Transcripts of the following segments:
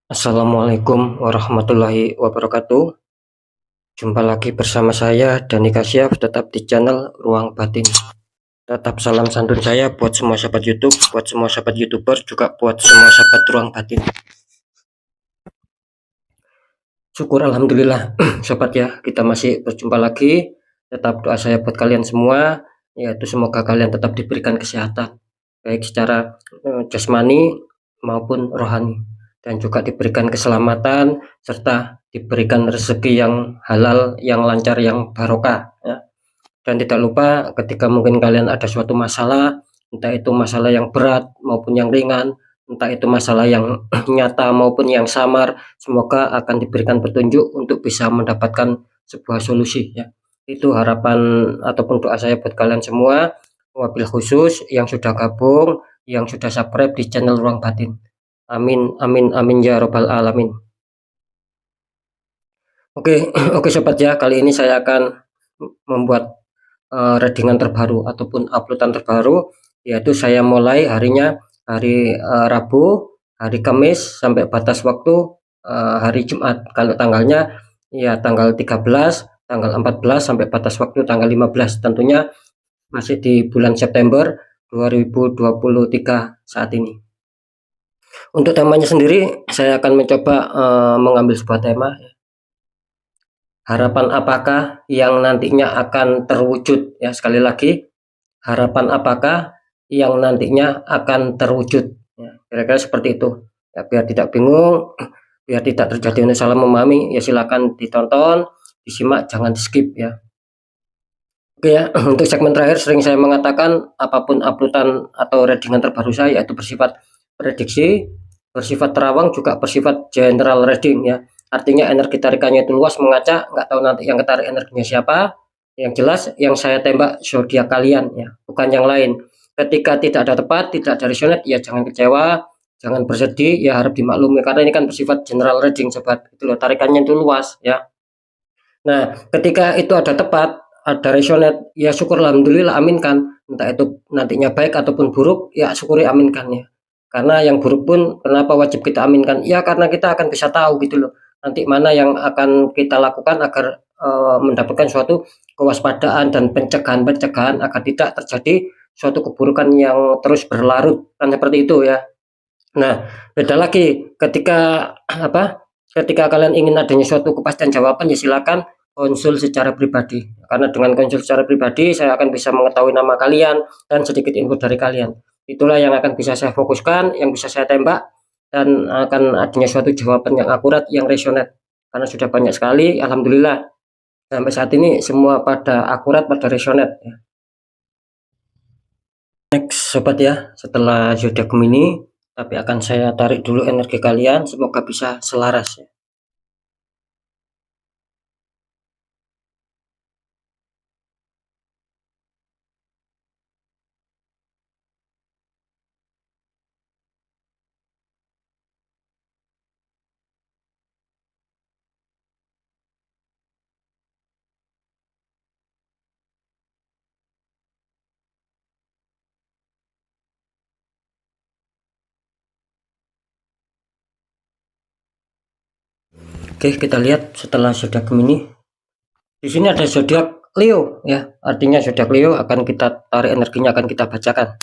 Assalamualaikum warahmatullahi wabarakatuh. Jumpa lagi bersama saya Dani Kasyaf, tetap di channel Ruang Batin. Tetap salam santun saya buat semua sahabat YouTube, buat semua sahabat YouTuber, juga buat semua sahabat Ruang Batin. Syukur alhamdulillah sobat ya, kita masih berjumpa lagi. Tetap doa saya buat kalian semua, yaitu semoga kalian tetap diberikan kesehatan, baik secara jasmani maupun rohani, dan juga diberikan keselamatan serta diberikan rezeki yang halal, yang lancar, yang barokah ya. Dan tidak lupa ketika mungkin kalian ada suatu masalah, entah itu masalah yang berat maupun yang ringan, entah itu masalah yang nyata maupun yang samar, semoga akan diberikan petunjuk untuk bisa mendapatkan sebuah solusi ya. Itu harapan ataupun doa saya buat kalian semua, wabil khusus yang sudah gabung, yang sudah subscribe di channel Ruang Batin. Amin amin amin ya robbal alamin. Oke, oke sobat ya, kali ini saya akan membuat readingan terbaru ataupun uploadan terbaru, yaitu saya mulai harinya hari Rabu, hari Kamis sampai batas waktu hari Jumat. Kalau tanggalnya ya tanggal 13, tanggal 14 sampai batas waktu tanggal 15. Tentunya masih di bulan September 2023 saat ini. Untuk temanya sendiri saya akan mencoba mengambil sebuah tema, harapan apakah yang nantinya akan terwujud ya. Sekali lagi, harapan apakah yang nantinya akan terwujud ya, kira-kira seperti itu ya, biar tidak bingung, biar tidak terjadi salah memahami ya. Silakan ditonton, disimak, jangan di skip ya. Oke ya, untuk segmen terakhir sering saya mengatakan apapun uploadan atau readingan terbaru saya itu bersifat prediksi, bersifat terawang, juga bersifat general reading ya. Artinya energi tarikannya itu luas, mengacak, nggak tahu nanti yang ketarik energinya siapa. Yang jelas yang saya tembak zodiak kalian ya, bukan yang lain. Ketika tidak ada tepat, tidak ada resonate, ya jangan kecewa, jangan bersedih, ya harap dimaklumi karena ini kan bersifat general reading sobat. Itu loh, tarikannya itu luas ya. Nah, ketika itu ada tepat, ada resonate, ya syukur alhamdulillah, aminkan. Entah itu nantinya baik ataupun buruk, ya syukuri, aminkan ya. Karena yang buruk pun kenapa wajib kita aminkan? Ya karena kita akan bisa tahu gitu loh. Nanti mana yang akan kita lakukan agar mendapatkan suatu kewaspadaan dan pencegahan-pencegahan agar tidak terjadi suatu keburukan yang terus berlarut. Kan seperti itu ya. Nah, beda lagi ketika apa? Ketika kalian ingin adanya suatu kepastian jawaban, ya silakan konsul secara pribadi. Karena dengan konsul secara pribadi, saya akan bisa mengetahui nama kalian dan sedikit info dari kalian. Itulah yang akan bisa saya fokuskan, yang bisa saya tembak, dan akan adanya suatu jawaban yang akurat, yang resonate. Karena sudah banyak sekali, alhamdulillah sampai saat ini semua pada akurat, pada resonate. Next sobat ya, setelah zodiak Gemini, tapi akan saya tarik dulu energi kalian, semoga bisa selaras ya. Oke, kita lihat setelah zodiak Gemini. Di sini ada zodiak Leo ya, artinya zodiak Leo akan kita tarik energinya, akan kita bacakan.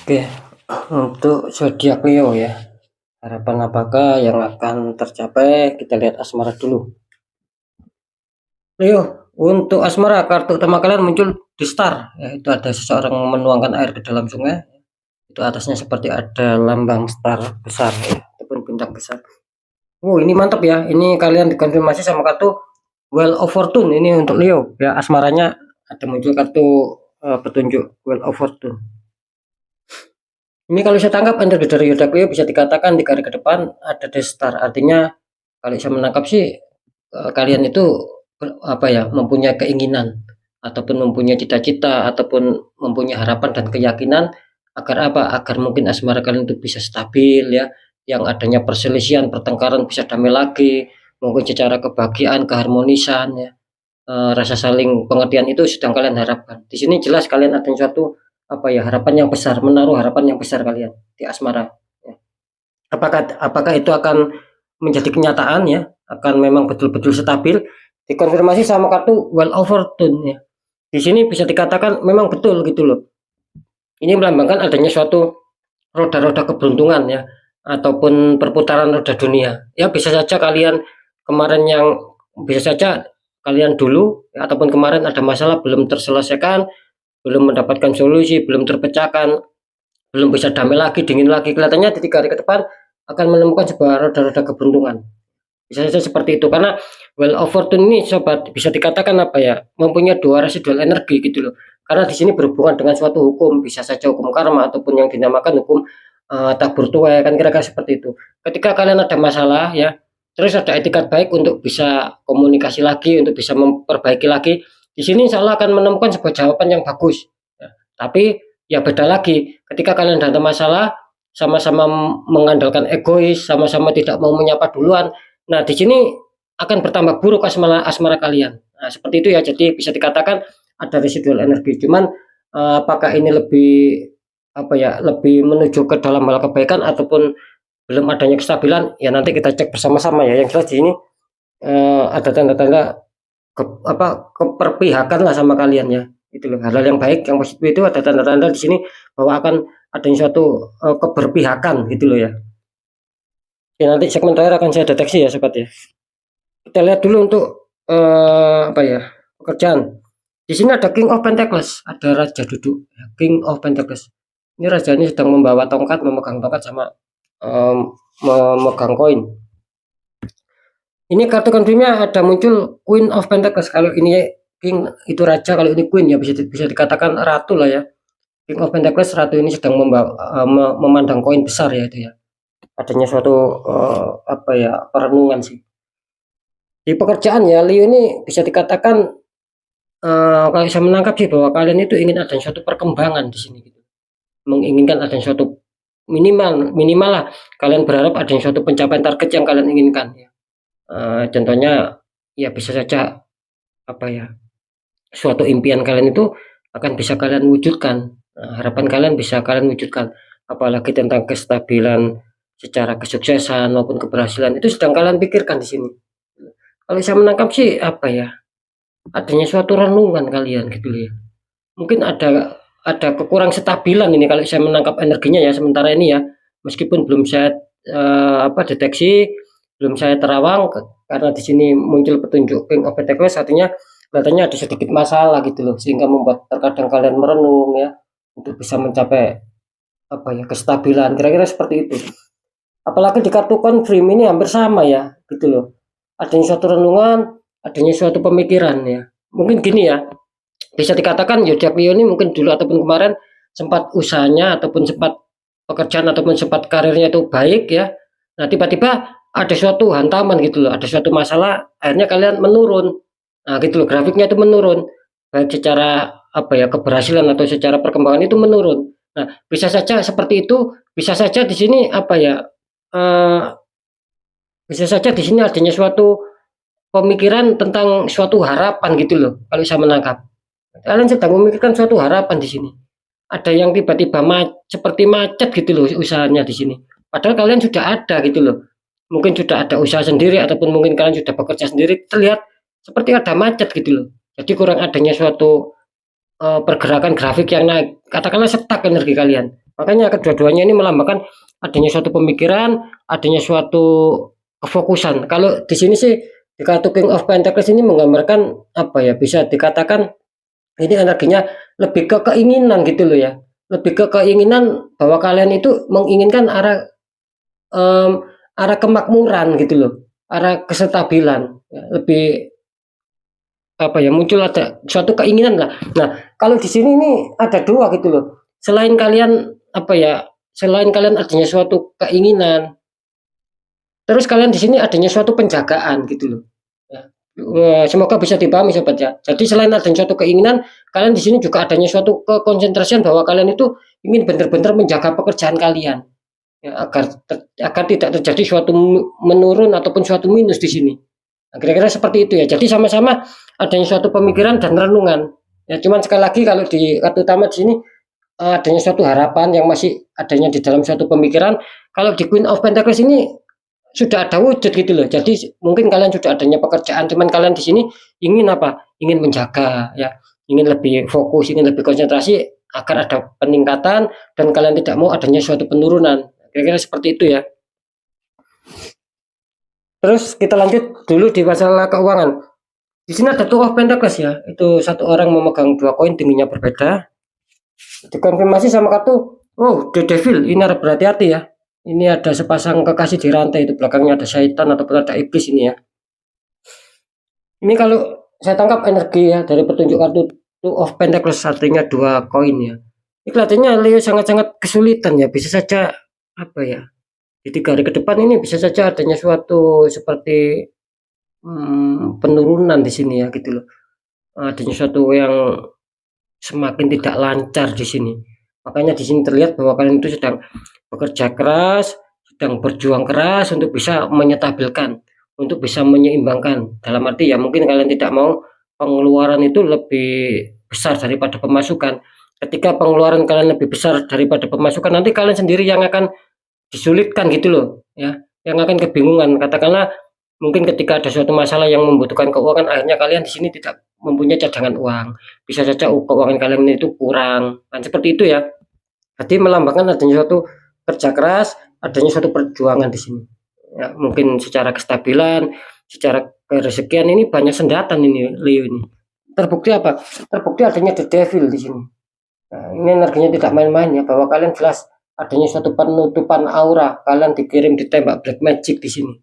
Oke, untuk zodiak Leo ya. Harapan apakah yang akan tercapai? Kita lihat asmara dulu. Leo, untuk asmara kartu utama kalian muncul di star, yaitu ada seseorang menuangkan air ke dalam sungai. Itu atasnya seperti ada lambang star besar ya, ataupun bintang besar. Oh, ini mantap ya. Ini kalian dikonfirmasi sama kartu Wheel of Fortune. Ini untuk Leo ya, asmaranya ada muncul kartu petunjuk Wheel of Fortune. Ini kalau saya tangkap energi dari zodiak Leo bisa dikatakan 3 hari ke depan ada The Star. Artinya kalau saya menangkap sih kalian itu apa ya, mempunyai keinginan ataupun mempunyai cita-cita ataupun mempunyai harapan dan keyakinan agar apa? Agar mungkin asmara kalian itu bisa stabil ya, yang adanya perselisihan, pertengkaran bisa damai lagi, mungkin secara kebahagiaan, keharmonisan ya. Rasa saling pengertian itu sedang kalian harapkan. Di sini jelas kalian ada suatu apa ya, harapan yang besar, menaruh harapan yang besar kalian di asmara. Ya. Apakah itu akan menjadi kenyataan ya? Akan memang betul-betul stabil? Dikonfirmasi sama kartu Well of Fortune ya. Di sini bisa dikatakan memang betul gitu loh. Ini melambangkan adanya suatu roda-roda keberuntungan ya, ataupun perputaran roda dunia. Ya bisa saja kalian kemarin yang bisa saja kalian dulu ya, ataupun kemarin ada masalah belum terselesaikan, belum mendapatkan solusi, belum terpecahkan, belum bisa damai lagi, dingin lagi. Kelihatannya di 3 hari ke depan akan menemukan sebuah roda-roda keberuntungan. Bisa saja seperti itu karena Well of Fortune ini sobat bisa dikatakan apa ya, mempunyai 2 residual energi gitu loh. Karena di sini berhubungan dengan suatu hukum, bisa saja hukum karma ataupun yang dinamakan hukum tabur tuai, kan kira-kira seperti itu. Ketika kalian ada masalah ya, terus ada etikat baik untuk bisa komunikasi lagi, untuk bisa memperbaiki lagi. Di sini insya Allah akan menemukan sebuah jawaban yang bagus. Ya. Tapi ya beda lagi, ketika kalian ada masalah, sama-sama mengandalkan egois, sama-sama tidak mau menyapa duluan. Nah, di sini akan bertambah buruk asmara kalian. Nah, seperti itu ya. Jadi bisa dikatakan ada residual energi. Cuman apakah ini lebih apa ya, lebih menuju ke dalam hal kebaikan ataupun belum adanya kestabilan ya, nanti kita cek bersama-sama ya. Yang jelas di sini ada tanda-tanda keperpihakan lah sama kalian ya. Itu loh, hal-hal yang baik, yang positif itu ada tanda-tanda di sini bahwa akan adanya suatu keberpihakan gitu loh ya. Oke, nanti segmen terakhir akan saya deteksi ya sobat ya. Kita lihat dulu untuk apa ya, pekerjaan. Di sini ada King of Pentacles, ada raja duduk, King of Pentacles. Ini raja ini sedang membawa tongkat, memegang tongkat sama memegang koin. Ini kartu konfirmnya ada muncul Queen of Pentacles. Kalau ini King itu raja, kalau ini Queen ya bisa dikatakan ratu lah ya. King of Pentacles, ratu ini sedang memandang koin besar ya itu ya. Adanya suatu apa ya, perenungan sih. Di pekerjaan ya, Leo ini bisa dikatakan kalau saya menangkap sih bahwa kalian itu ingin ada suatu perkembangan di sini gitu. Menginginkan ada suatu minimal lah kalian berharap ada suatu pencapaian target yang kalian inginkan ya. Contohnya ya bisa saja apa ya, suatu impian kalian itu akan bisa kalian wujudkan. Harapan kalian bisa kalian wujudkan, apalagi tentang kestabilan secara kesuksesan maupun keberhasilan itu sedang kalian pikirkan di sini. Kalau saya menangkap sih apa ya, adanya suatu renungan kalian gitu ya. Mungkin ada kekurang stabilan ini kalau saya menangkap energinya ya sementara ini ya. Meskipun belum saya deteksi, belum saya terawang karena di sini muncul petunjuk King of Pentacles, artinya kelihatannya ada sedikit masalah gitu loh, sehingga membuat terkadang kalian merenung ya untuk bisa mencapai apa ya, kestabilan, kira-kira seperti itu. Apalagi di kartu confirm ini hampir sama ya gitu loh. Adanya suatu renungan, adanya suatu pemikiran ya. Mungkin gini ya, bisa dikatakan zodiak Leo ini mungkin dulu ataupun kemarin sempat usahanya ataupun sempat pekerjaan ataupun sempat karirnya itu baik ya. Nah, tiba-tiba ada suatu hantaman gitu loh, ada suatu masalah, akhirnya kalian menurun. Nah, gitu loh, grafiknya itu menurun. Baik secara apa ya, keberhasilan atau secara perkembangan itu menurun. Nah, bisa saja seperti itu, bisa saja di sini apa ya, bisa saja di sini adanya suatu pemikiran tentang suatu harapan gitu loh. Kalau saya menangkap, kalian sedang memikirkan suatu harapan di sini. Ada yang tiba-tiba seperti macet gitu loh usahanya di sini. Padahal kalian sudah ada gitu loh. Mungkin sudah ada usaha sendiri ataupun mungkin kalian sudah bekerja sendiri. Terlihat seperti ada macet gitu loh. Jadi kurang adanya suatu pergerakan grafik yang naik. Katakanlah stuck energi kalian. Makanya kedua-duanya ini melambangkan adanya suatu pemikiran, adanya suatu kefokusan. Kalau di sini sih di kartu King of Pentacles ini menggambarkan apa ya? Bisa dikatakan ini energinya lebih ke keinginan gitu loh ya. Lebih ke keinginan bahwa kalian itu menginginkan arah kemakmuran gitu loh. Arah kestabilan. Ya, lebih apa ya, muncul ada suatu keinginan lah. Nah, kalau di sini ini ada dua gitu loh. Selain kalian apa ya, selain kalian adanya suatu keinginan, terus kalian di sini adanya suatu penjagaan gitu loh. Ya. Semoga bisa dipahami sobat ya. Jadi selain adanya suatu keinginan, kalian di sini juga adanya suatu kekonsentrasian bahwa kalian itu ingin benar-benar menjaga pekerjaan kalian ya, agar tidak terjadi suatu menurun ataupun suatu minus di sini. Nah, kira-kira seperti itu ya. Jadi sama-sama adanya suatu pemikiran dan renungan. Ya, cuman sekali lagi kalau di kartu utama di sini adanya suatu harapan yang masih adanya di dalam suatu pemikiran. Kalau di Queen of Pentacles ini sudah ada wujud gitu loh. Jadi mungkin kalian sudah adanya pekerjaan, cuman kalian di sini ingin apa? Ingin menjaga ya, ingin lebih fokus, ingin lebih konsentrasi agar ada peningkatan dan kalian tidak mau adanya suatu penurunan. Kira-kira seperti itu ya. Terus kita lanjut dulu di masalah keuangan. Di sini ada Two of Pentacles ya. Itu satu orang memegang dua koin tingginya berbeda. Dikonfirmasi sama kartu, oh The Devil, ini harus berhati-hati ya. Ini ada sepasang kekasih di rantai, itu belakangnya ada syaitan ataupun ada iblis ini ya. Ini kalau saya tangkap energi ya dari petunjuk kartu Two of Pentacles, artinya dua koin ya. Ini kelihatannya Leo sangat-sangat kesulitan ya. Bisa saja apa ya, di 3 hari ke depan ini bisa saja adanya suatu seperti penurunan di sini ya gitu loh. Adanya suatu yang semakin tidak lancar di sini. Makanya di sini terlihat bahwa kalian itu sedang bekerja keras, sedang berjuang keras untuk bisa menyetabilkan, untuk bisa menyeimbangkan. Dalam arti ya mungkin kalian tidak mau pengeluaran itu lebih besar daripada pemasukan. Ketika pengeluaran kalian lebih besar daripada pemasukan, nanti kalian sendiri yang akan disulitkan gitu loh, ya. Yang akan kebingungan. Katakanlah mungkin ketika ada suatu masalah yang membutuhkan keuangan, akhirnya kalian di sini tidak mempunyai cadangan uang. Bisa saja keuangan kalian itu kurang. Kan seperti itu ya. Jadi melambangkan adanya suatu kerja keras, adanya suatu perjuangan di sini. Ya, mungkin secara kestabilan, secara kerezekian ini banyak sendatan ini Leo ini. Terbukti apa? Terbukti adanya The Devil di sini. Nah, ini energinya tidak main-main ya, bahwa kalian jelas adanya suatu penutupan aura, kalian dikirim ditembak black magic di sini.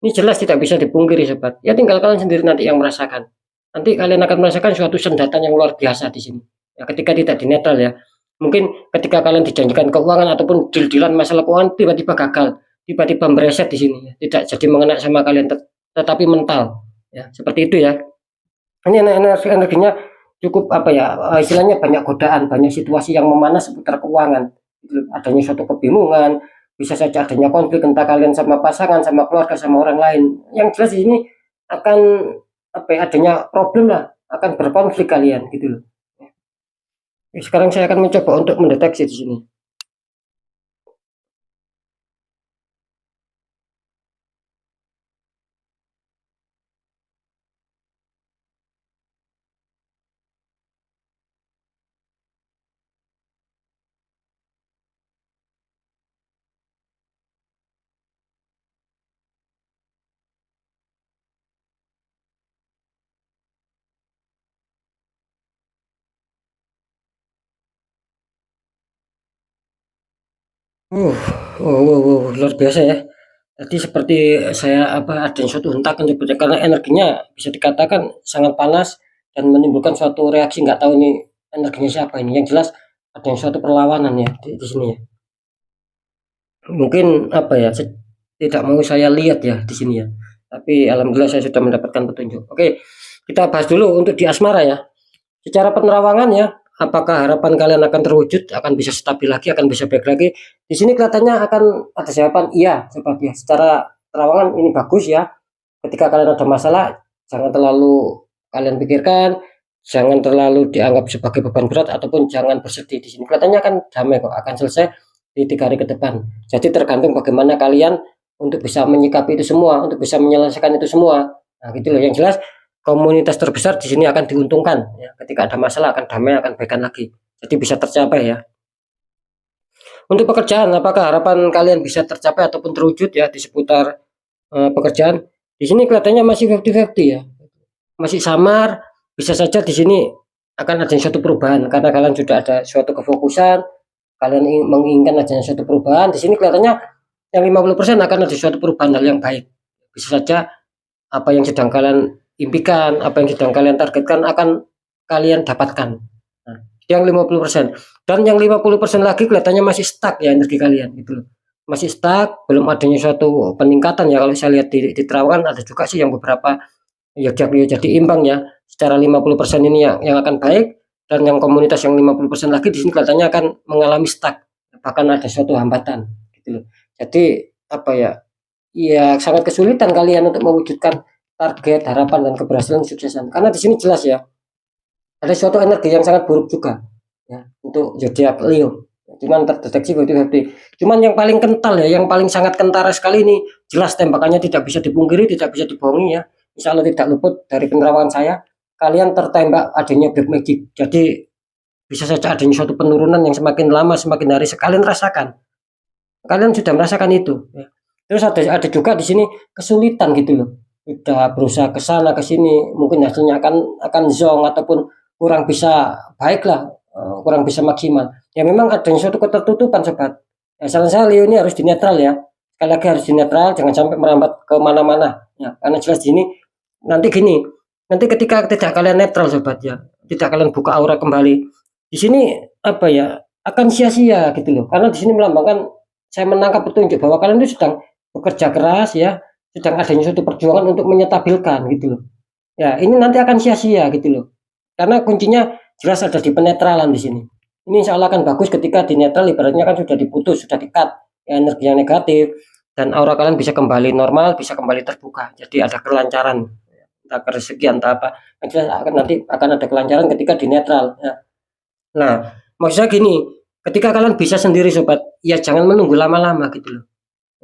Ini jelas tidak bisa dipungkiri sobat. Ya tinggal kalian sendiri nanti yang merasakan. Nanti kalian akan merasakan suatu sendatan yang luar biasa di sini. Ya, ketika tidak dinetral ya. Mungkin ketika kalian dijanjikan keuangan ataupun deal-dealan masalah keuangan tiba-tiba gagal, tiba-tiba mereset di sini ya. Tidak jadi mengena sama kalian tetapi mental. Ya, seperti itu ya. Ini energinya cukup apa ya, istilahnya banyak godaan, banyak situasi yang memanas seputar keuangan. Adanya suatu kebingungan, bisa saja adanya konflik entah kalian sama pasangan, sama keluarga, sama orang lain. Yang jelas di sini akan apa ya, adanya problem lah, akan berkonflik kalian gitu loh. Sekarang saya akan mencoba untuk mendeteksi di sini. Uh, luar biasa ya. Jadi seperti saya apa ada suatu hentakan sebenarnya karena energinya bisa dikatakan sangat panas dan menimbulkan suatu reaksi nggak tahu ini energinya siapa ini. Yang jelas ada yang suatu perlawanan ya di sini ya. Mungkin apa ya tidak mau saya lihat ya di sini ya. Tapi alhamdulillah saya sudah mendapatkan petunjuk. Oke, kita bahas dulu untuk di asmara ya. Secara penerawangan ya, apakah harapan kalian akan terwujud, akan bisa stabil lagi, akan bisa baik lagi? Di sini kelihatannya akan ada jawaban iya, sobat ya. Secara terawangan ini bagus ya. Ketika kalian ada masalah, jangan terlalu kalian pikirkan, jangan terlalu dianggap sebagai beban berat ataupun jangan bersedih. Di sini kelihatannya akan damai kok, akan selesai di 3 hari ke depan. Jadi tergantung bagaimana kalian untuk bisa menyikapi itu semua, untuk bisa menyelesaikan itu semua. Nah, gitu loh. Yang jelas komunitas terbesar di sini akan diuntungkan ya. Ketika ada masalah akan damai, akan baikan lagi. Jadi bisa tercapai ya. Untuk pekerjaan, apakah harapan kalian bisa tercapai ataupun terwujud ya di seputar pekerjaan? Di sini kelihatannya masih 50-50 ya, masih samar. Bisa saja di sini akan ada suatu perubahan karena kalian sudah ada suatu kefokusan, kalian menginginkan adanya suatu perubahan. Di sini kelihatannya yang 50% akan ada suatu perubahan hal yang baik. Bisa saja apa yang sedang kalian impikan, apa yang sedang kalian targetkan akan kalian dapatkan. Nah, yang 50%. Dan yang 50% lagi kelihatannya masih stuck ya energi kalian gitu loh. Masih stuck, belum adanya suatu peningkatan ya. Kalau saya lihat di Terawan ada juga sih yang beberapa ya jadi imbang ya. Secara 50% ini yang akan baik, dan yang komunitas yang 50% lagi di sini kelihatannya akan mengalami stuck, bahkan ada suatu hambatan gitu loh. Jadi apa ya? Ya sangat kesulitan kalian untuk mewujudkan target, harapan dan keberhasilan suksesan. Karena di sini jelas ya, ada suatu energi yang sangat buruk juga ya untuk zodiak Leo. Cuman terdeteksi 50-50. Cuman yang paling kental ya, yang paling sangat kentara sekali ini, jelas tembakannya tidak bisa dipungkiri, tidak bisa dibohongi ya. Insya Allah tidak luput dari penerawangan saya. Kalian tertembak adanya black magic. Jadi bisa saja adanya suatu penurunan yang semakin lama, semakin hari kalian rasakan. Kalian sudah merasakan itu. Ya. Terus ada juga di sini kesulitan gitu loh. Sudah berusaha ke sana ke sini, mungkin hasilnya akan zong ataupun kurang bisa baik lah, kurang bisa maksimal. Ya memang adanya suatu ketertutupan sobat. Ya, saran saya Leo ini harus dinetral ya. Sekali lagi harus dinetral, jangan sampai merambat ke mana-mana. Ya, karena jelas di sini nanti gini, nanti ketika tidak kalian netral sobat ya, tidak kalian buka aura kembali. Di sini apa ya, akan sia-sia gitu loh. Karena di sini melambangkan saya menangkap petunjuk bahwa kalian itu sedang bekerja keras ya, sedang adanya suatu perjuangan untuk menyetabilkan gitu loh. Ya, ini nanti akan sia-sia gitu loh. Karena kuncinya jelas ada di penetralan di sini. Ini insya Allah akan bagus ketika di netral, ibaratnya kan sudah diputus, sudah di-cut ya, energi yang negatif, dan aura kalian bisa kembali normal, bisa kembali terbuka. Jadi ada kelancaran, entah rezeki entah apa. Nanti akan ada kelancaran ketika di netral ya. Nah, maksudnya gini, ketika kalian bisa sendiri sobat, ya jangan menunggu lama-lama gitu loh.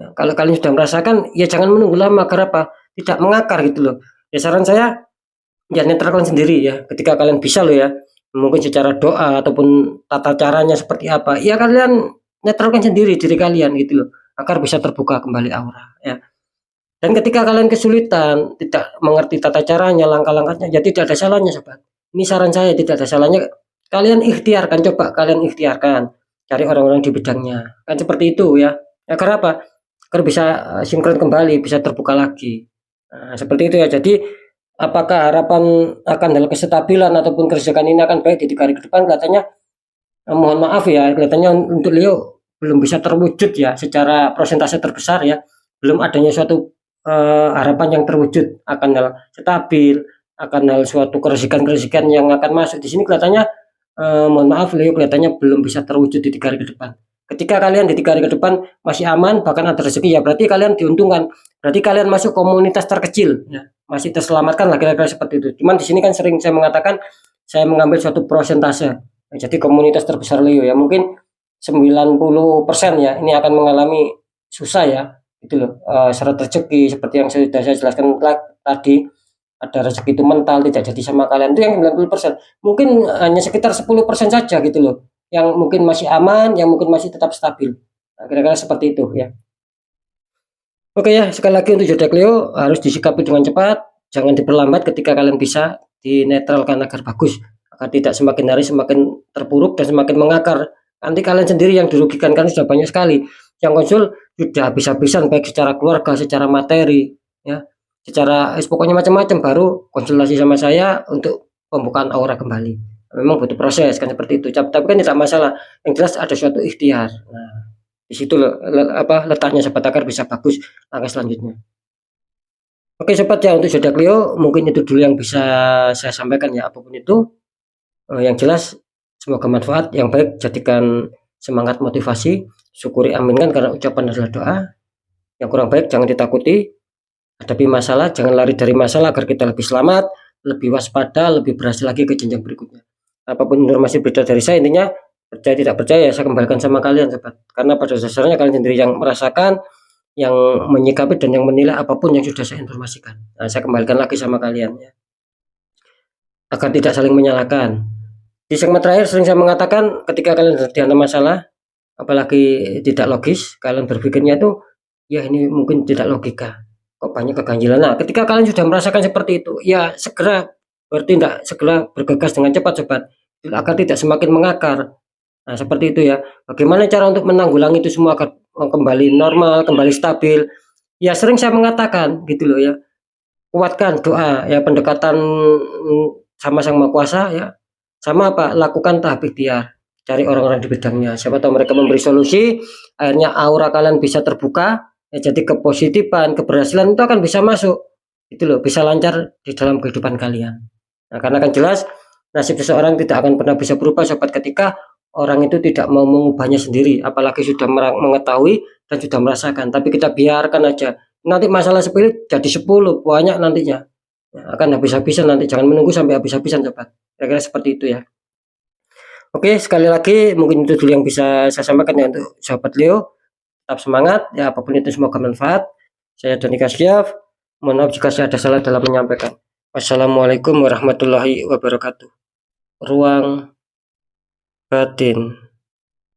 Ya, kalau kalian sudah merasakan, ya jangan menunggu lama. Kenapa? Tidak mengakar gitu loh. Ya saran saya, ya netralkan sendiri ya. Ketika kalian bisa loh ya, mungkin secara doa ataupun tata caranya seperti apa, ya kalian netralkan sendiri diri kalian gitu loh, agar bisa terbuka kembali aura ya. Dan ketika kalian kesulitan, tidak mengerti tata caranya, langkah-langkahnya, ya tidak ada salahnya sobat. Ini saran saya, tidak ada salahnya. Kalian ikhtiarkan, coba kalian ikhtiarkan. Cari orang-orang di bidangnya. Kan seperti itu ya. Agar apa? Agar bisa sinkron kembali, bisa terbuka lagi. Nah, seperti itu ya. Jadi apakah harapan akan dalam kestabilan ataupun kerjakan ini akan baik di 3 hari ke depan? Kelihatannya, mohon maaf ya, kelihatannya untuk Leo belum bisa terwujud ya secara persentase terbesar ya. Belum adanya suatu harapan yang terwujud akan hal stabil, akan hal suatu keresikan-keresikan yang akan masuk di sini kelihatannya, mohon maaf Leo kelihatannya belum bisa terwujud di 3 hari ke depan. Ketika kalian di 3 hari ke depan masih aman, bahkan ada rezeki ya berarti kalian diuntungkan. Berarti kalian masuk komunitas terkecil ya, masih terselamatkan lah kira-kira seperti itu. Cuman di sini kan sering saya mengatakan saya mengambil suatu persentase. Nah, jadi komunitas terbesar Leo ya mungkin 90% ya ini akan mengalami susah ya gitu loh, syarat rezeki seperti yang sudah saya jelaskan tadi, ada rezeki itu mental tidak jadi sama kalian itu yang 90%, mungkin hanya sekitar 10% saja gitu loh yang mungkin masih aman, yang mungkin masih tetap stabil. Nah, kira-kira seperti itu ya. Oke ya, sekali lagi untuk zodiak Leo harus disikapi dengan cepat, jangan diperlambat. Ketika kalian bisa dinetralkan agar bagus, agar tidak semakin hari semakin terpuruk dan semakin mengakar. Nanti kalian sendiri yang dirugikan karena sudah banyak sekali yang konsul sudah habis-habisan baik secara keluarga, secara materi, ya, secara pokoknya macam-macam baru konsultasi sama saya untuk pembukaan aura kembali. Memang butuh proses kan seperti itu. Tapi kan tidak masalah. Yang jelas ada suatu ikhtiar. Nah, di situ apa letaknya sobat agar bisa bagus langkah selanjutnya. Oke sobat ya, untuk zodiak Leo mungkin itu dulu yang bisa saya sampaikan ya, apapun itu yang jelas semoga manfaat yang baik, jadikan semangat motivasi, syukuri aminkan karena ucapan adalah doa. Yang kurang baik jangan ditakuti, hadapi masalah, jangan lari dari masalah agar kita lebih selamat, lebih waspada, lebih berhasil lagi ke jenjang berikutnya. Apapun informasi beda dari saya, intinya percaya tidak percaya saya kembalikan sama kalian sobat, karena pada dasarnya kalian sendiri yang merasakan, yang menyikapi dan yang menilai apapun yang sudah saya informasikan. Nah, saya kembalikan lagi sama kalian ya, agar tidak saling menyalahkan. Di segmen terakhir sering saya mengatakan ketika kalian terjadi masalah, apalagi tidak logis, kalian berpikirnya itu, ya ini mungkin tidak logika, kok banyak keganjilan. Nah, ketika kalian sudah merasakan seperti itu, ya segera bertindak, segera bergegas dengan cepat-cepat, agar tidak semakin mengakar. Nah, seperti itu ya. Bagaimana cara untuk menanggulangi itu semua agar kembali normal, kembali stabil? Ya sering saya mengatakan gitu loh ya, kuatkan doa ya, pendekatan sama Sang Maha Kuasa ya. Sama apa? Lakukan tahap ikhtiar. Cari orang-orang di bidangnya. Siapa tahu mereka memberi solusi, akhirnya aura kalian bisa terbuka, ya, jadi kepositifan, keberhasilan itu akan bisa masuk. Itu loh, bisa lancar di dalam kehidupan kalian. Nah, karena kan jelas nasib seseorang tidak akan pernah bisa berubah sobat ketika orang itu tidak mau mengubahnya sendiri, apalagi sudah mengetahui dan sudah merasakan. Tapi kita biarkan aja. Nanti masalah sepele jadi 10 banyak nantinya. Ya, akan habis-habisan nanti, jangan menunggu sampai habis-habisan sobat. Kira-kira seperti itu ya. Oke, sekali lagi mungkin itu dulu yang bisa saya sampaikan ya untuk sahabat Leo. Tetap semangat ya, apapun itu semoga bermanfaat. Saya Dani Kasyav. Mohon maaf jika saya ada salah dalam menyampaikan. Wassalamualaikum warahmatullahi wabarakatuh. Ruang batin.